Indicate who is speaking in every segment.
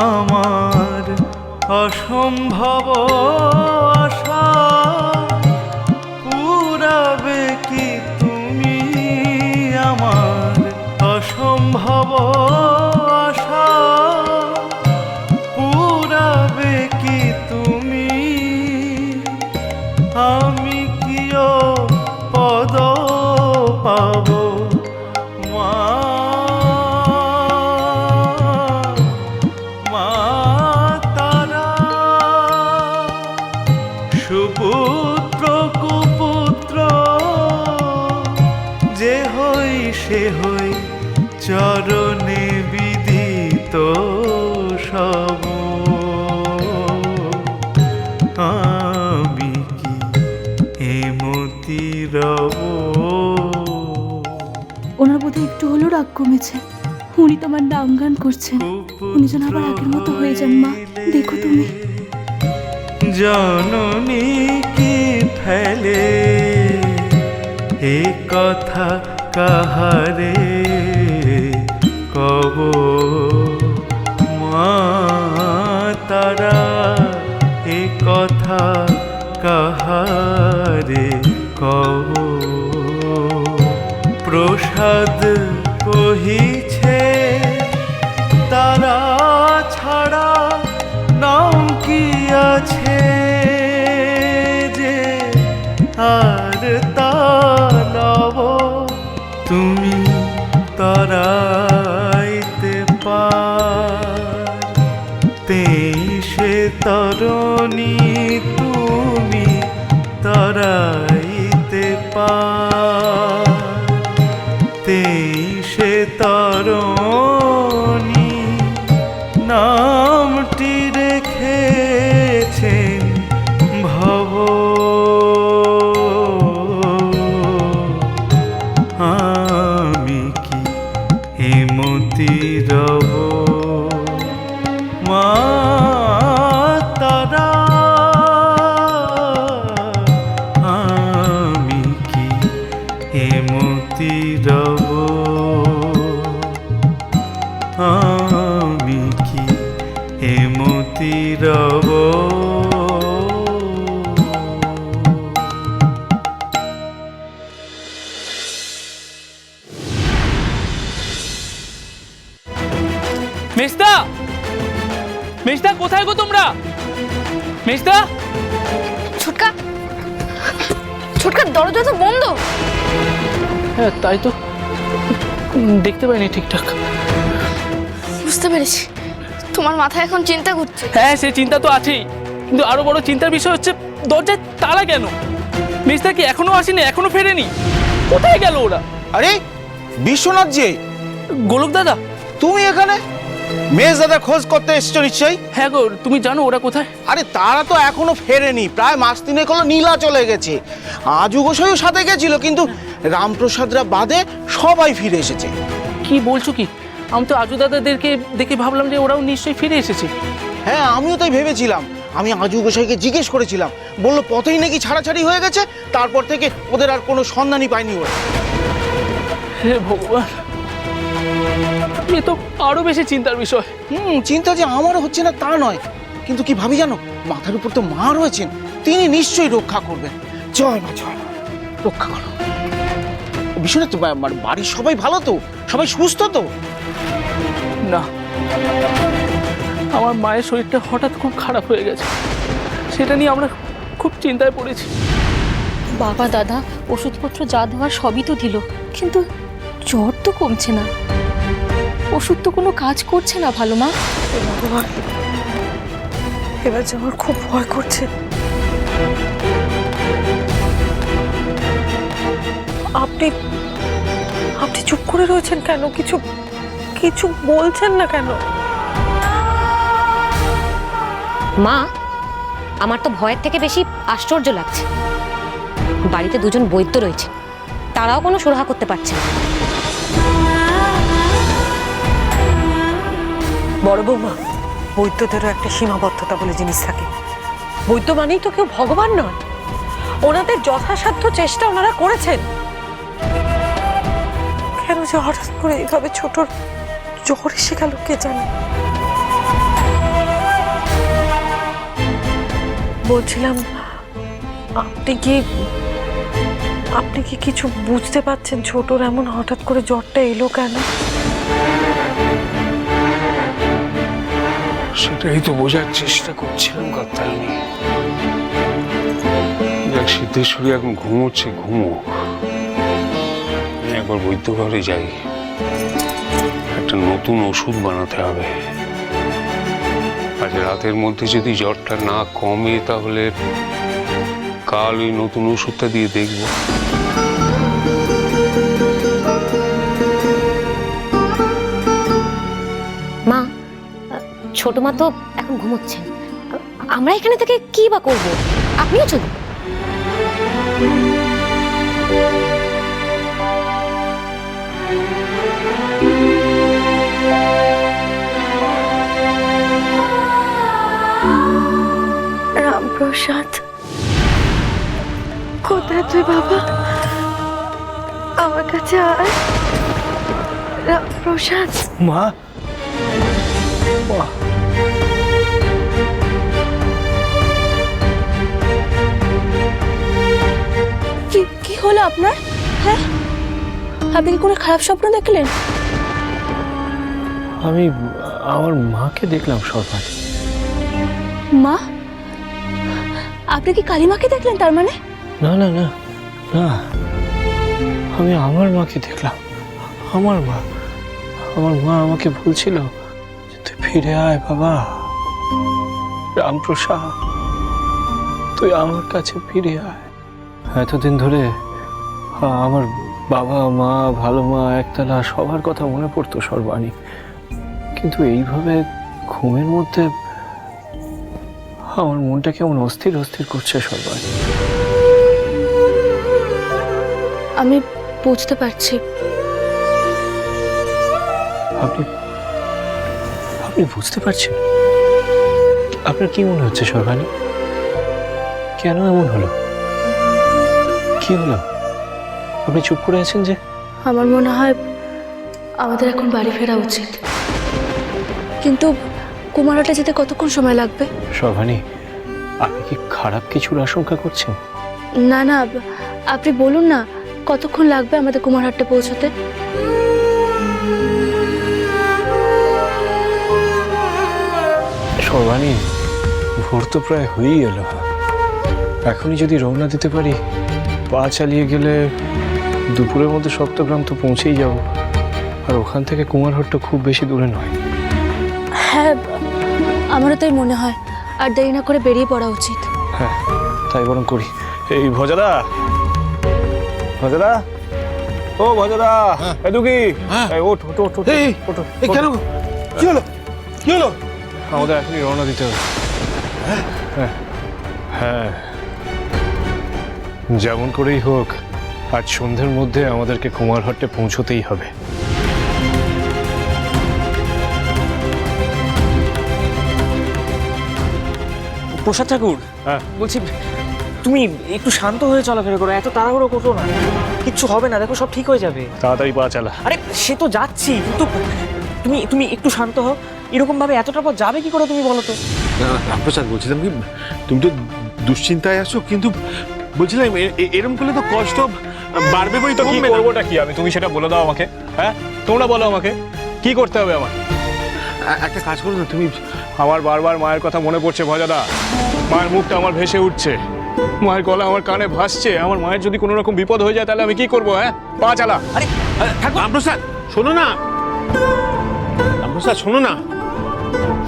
Speaker 1: আমার অসম্ভব আশা পুরাবে কি তুমি? আমার অসম্ভব আশা পুরাবে কি তুমি? আমি কিও পদ পাব মা, মা তারা। সুপুত্র কুপুত্র যে হই সে হই চরণে বিদিত সব। আমি কি হেমতি রব?
Speaker 2: ওনার বোধহয় একটু হলেও রাগ কমেছে। উনি তোমার নাম গান করছেন। উনি যেন আবার আগের মতো হয়ে যান। মা দেখো তুমি।
Speaker 1: জননী কি ফেলে এ কথা কাহারে কব? মা তারা এ কথা কাহারে কব? প্রসাদ কহিছে তারা ছাড়া নাম কি আছে যে আর তা লব? তুমি তরাইতে পারতে সে তরণী, তুমি তরাইতে পারতে সে তরণী। নামটি রেখেছেন ভব। আমি কি হেমতি রব? মা তারা। আমি কি হেমতি রব? আমি কি হেমতি রব?
Speaker 3: মেজদা, মেজদা কোথায় গো তোমরা? মেজদা,
Speaker 4: ছোটকা, ছোটকা দরজা তো বন্ধ।
Speaker 3: হ্যাঁ তাই তো, দেখতে পাইনি ঠিকঠাক।
Speaker 4: বুঝতে পেরেছি, তোমার মাথায় এখন চিন্তা ঘুরছে।
Speaker 3: হ্যাঁ সে চিন্তা তো আছেই, কিন্তু আরো বড় চিন্তার বিষয় হচ্ছে দরজায় তালা কেন? মেজদা কি এখনো আসেনি? এখনো ফেরেনি? কোথায় গেল ওরা?
Speaker 5: আরে বিশ্বনাথ যে,
Speaker 3: গোলক দাদা
Speaker 5: তুমি এখানে? মেজ দাদা খোঁজ করতে এসছো নিশ্চয়ই।
Speaker 3: হ্যাঁ গো, তুমি জানো ওরা কোথায়?
Speaker 5: আরে তারা তো এখনো ফেরেনি, প্রায় মাস তিনেক হলো নীলা চলে গেছে। আজু গোসাইও সাথে গেছিল, কিন্তু রামপ্রসাদরা বাদে সবাই ফিরে এসেছে।
Speaker 3: কি বলছো কি? আমি তো আজু দাদাদেরকে দেখে ভাবলাম যে ওরাও নিশ্চয়ই ফিরে এসেছে।
Speaker 5: হ্যাঁ আমিও তাই ভেবেছিলাম। আমি আজু গোসাইকে জিজ্ঞেস করেছিলাম, বললো পথেই নাকি ছাড়াছাড়ি হয়ে গেছে, তারপর থেকে ওদের আর কোনো সন্ধানই পায়নি ওরা।
Speaker 3: হে ভগবান, এ তো আরো বেশি চিন্তার বিষয়।
Speaker 5: চিন্তা যে আমারও হচ্ছে না তা নয়, কিন্তু কি ভাবি জানো, মাথার উপর তো মা রয়েছেন, তিনি নিশ্চয়ই রক্ষা করবেন। জয় মা, জয় মা, রক্ষা করো। বিশ্বনাথ, বাড়ির সবাই ভালো তো? সবাই সুস্থ তো?
Speaker 3: না, আমার মায়ের শরীরটা হঠাৎ খুব খারাপ হয়ে গেছে, সেটা নিয়ে আমরা খুব চিন্তায় পড়েছি।
Speaker 2: বাবা দাদা ওষুধপত্র যা দেওয়ার সবই তো দিল, কিন্তু জ্বর তো কমছে না। ওষুধ তো কোনো কাজ করছে না। ভালো মা,
Speaker 6: ভগবান, এবার যে আমার খুব ভয় করছে। আপনি আপনি চুপ করে রয়েছেন কেন? কিছু কিছু বলছেন না কেন?
Speaker 7: মা, আমার তো ভয়ের থেকে বেশি আশ্চর্য লাগছে। বাড়িতে দুজন বৈদ্য রয়েছে, তারাও কোনো সুরাহা করতে পারছে না।
Speaker 6: বড় বৌমা, বৈদ্যদেরও একটা সীমাবদ্ধতা বলে জিনিস থাকে। বৈদ্য মানেই তো কেউ ভগবান নয়। ওনাদের যথাসাধ্য চেষ্টা ওনারা করেছেন। কেন যে হঠাৎ করে এইভাবে ছোটর জ্বর এসে গেল কে জানে। বলছিলাম, আপনি কি কিছু বুঝতে পারছেন ছোটর এমন হঠাৎ করে জ্বরটা এলো কেন?
Speaker 8: সেটাই তো বোঝার চেষ্টা করছিলাম কাত্তায়নী। দেখ, সিদ্ধেশ্বরী এখন ঘুমোচ্ছে, ঘুমোক। একবার বৈদ্য ঘরে যাই, একটা নতুন ওষুধ বানাতে হবে। আজ রাতের মধ্যে যদি জ্বরটা না কমে তাহলে কাল ওই নতুন ওষুধটা দিয়ে দেখব।
Speaker 7: মা, ছোট মা তো এখন ঘুমোচ্ছেন, আমরা এখানে থেকে কি বা করবো? আপনিও চলুন।
Speaker 4: রামপ্রসাদ, কোথায় তুই বাবা? আমার কাছে আয় রামপ্রসাদ।
Speaker 5: মা,
Speaker 2: কি হলো আপনার? হ্যাঁ, আপনি কি কোনো খারাপ স্বপ্ন দেখলেন?
Speaker 9: আমি আমার মাকে দেখলাম সর্বাণী।
Speaker 2: মা? আপনি কি কালিমাকে দেখলেন তার মানে?
Speaker 9: না না না না, আমি আমার মাকে দেখলাম। আমার মা আমাকে বলছিল যে তুই ফিরে আয় বাবা, রামপ্রসাদ তুই আমার কাছে ফিরে আয়। এতদিন ধরে আমার বাবা মা, ভালো মা, একতলা সবার কথা মনে পড়তো সর্বাণী, কিন্তু এইভাবে ঘুমের মধ্যে আমার মনটা কেমন অস্থির অস্থির করছে সর্বাণী।
Speaker 2: আমি বুঝতে পারছি।
Speaker 9: আপনি বুঝতে পারছেন? আপনার কি মনে হচ্ছে সর্বাণী? কেন এমন হলো? কি হলো? আপনি চুপ করে আছেন যে?
Speaker 2: আমার মনে হয় আমাদের এখন বাড়ি ফেরা উচিত, কিন্তু কুমারহাটে যেতে কতক্ষণ সময় লাগবে?
Speaker 9: সর্বাণী, আপনি কি খারাপ কিছুর আশঙ্কা করছেন?
Speaker 2: না না, আপনি বলুন না কতক্ষণ লাগবে আমাদের কুমারহাটে পৌঁছতে?
Speaker 9: সর্বাণী, ভোর তো প্রায় হয়েই এলো। এখনই যদি রওনা দিতে পারি, পা চালিয়ে গেলে দুপুরের মধ্যে সপ্তগ্রাম তো পৌঁছেই যাব। আর ওখান থেকে কুমারহাটটা খুব বেশি দূরে নয়।
Speaker 2: হ্যাঁ, আমারও তাই মনে হয়। আর দেরি না করে বেরিয়ে পড়া উচিত।
Speaker 9: হ্যাঁ, তাই বরং করি। এই ভজাদা, ও ভজাদা, এদুকি, ওঠ ওঠ ওঠ ওঠ, ওঠ।
Speaker 5: কেন? কি হলো? কি হলো?
Speaker 9: আমাদের এখনই রওনা দিতে হবে। হ্যাঁ, যেমন করেই হোক আজ সন্ধ্যের মধ্যে আমাদেরকে কুমারহাটে পৌঁছতেই হবে।
Speaker 10: প্রসাদ ঠাকুর,
Speaker 9: হ্যাঁ
Speaker 10: বলছি তুমি একটু শান্ত হয়ে চলাফেরা করো, এত তাড়াহুড়ো করো না, কিচ্ছু হবে না, দেখো সব ঠিক হয়ে যাবে।
Speaker 9: তাড়াতাড়ি পা চালা।
Speaker 10: আরে সে তো যাচ্ছি, কিন্তু তুমি একটু শান্ত হও। এরকম ভাবে এতটা পর যাবে কি করে তুমি বলো তো?
Speaker 8: রামপ্রসাদ, বলছিলাম কি, তুমি তো দুশ্চিন্তায় আছো, কিন্তু বলছিলাম এরকম করলে তো কষ্ট বাড়বে, বই তো
Speaker 9: কি করবোটা কি আমি? তুমি সেটা বলে দাও আমাকে। হ্যাঁ, তোমরা বলো আমাকে কি করতে হবে আমার।
Speaker 8: একটা কাজ করো না তুমি।
Speaker 9: আমার বারবার মায়ের কথা মনে পড়ছে ভজাদা। মায়ের মুখটা আমার ভেসে উঠছে, মায়ের গলা আমার কানে ভাসছে। আমার মায়ের যদি কোনো রকম বিপদ হয়ে যায় তাহলে আমি কি করবো? হ্যাঁ, পা চালা।
Speaker 10: আরে
Speaker 8: রামপ্রসাদ, শোনো না। রামপ্রসাদ, শোনো না,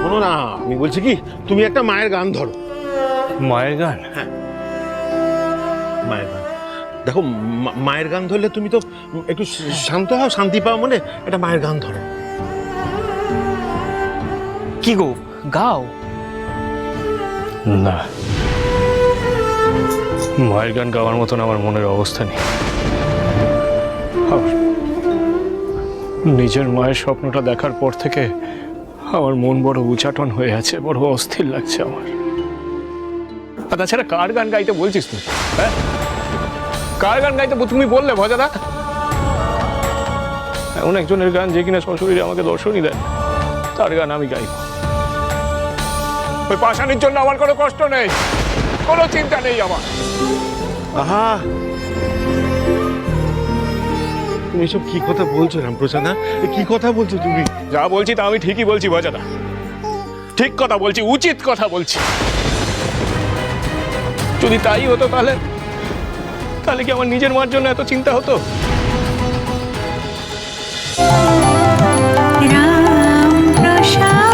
Speaker 8: শোনো না, আমি বলছি কি, তুমি একটা মায়ের গান ধরো।
Speaker 9: মায়ের গান?
Speaker 8: হ্যাঁ, মায়ের গান দেখো। মায়ের গান ধরলে তুমি তো একটু শান্ত হও, শান্তি পাও মনে। একটা মায়ের গান ধরো।
Speaker 10: কি গো, গাও।
Speaker 9: না, মায়ের গান গাওয়ার মতন আমার মনের অবস্থা নেই। নিজের মায়ের স্বপ্নটা দেখার পর থেকে আমার মন বড় উচাটন হয়ে আছে, বড় অস্থির লাগছে আমার। আর তাছাড়া কার গান গাইতে বলছিস তুই? হ্যাঁ, কার গান গাইতে তুমি বললে ভজাদা? এমন একজনের গান যে কিনা শ্বশুরে আমাকে দর্শনই দেয়, তার গান আমি গাইব। ওই পাশানির জন্য আমার কোনো কষ্ট নেই।
Speaker 11: কোনো চিন্তা নেই আমার।
Speaker 8: আহা, তুমি এসব কি কথা বলছো রামপ্রসাদ? কি কথা বলছো তুমি?
Speaker 11: যা বলছি তা আমি ঠিকই বলছি বাজাদা, ঠিক কথা বলছি, উচিত কথা বলছি। যদি তাই হতো তাহলে তাহলে কি আমার নিজের মার জন্য এত চিন্তা হতো?
Speaker 12: রাম প্রসাদ।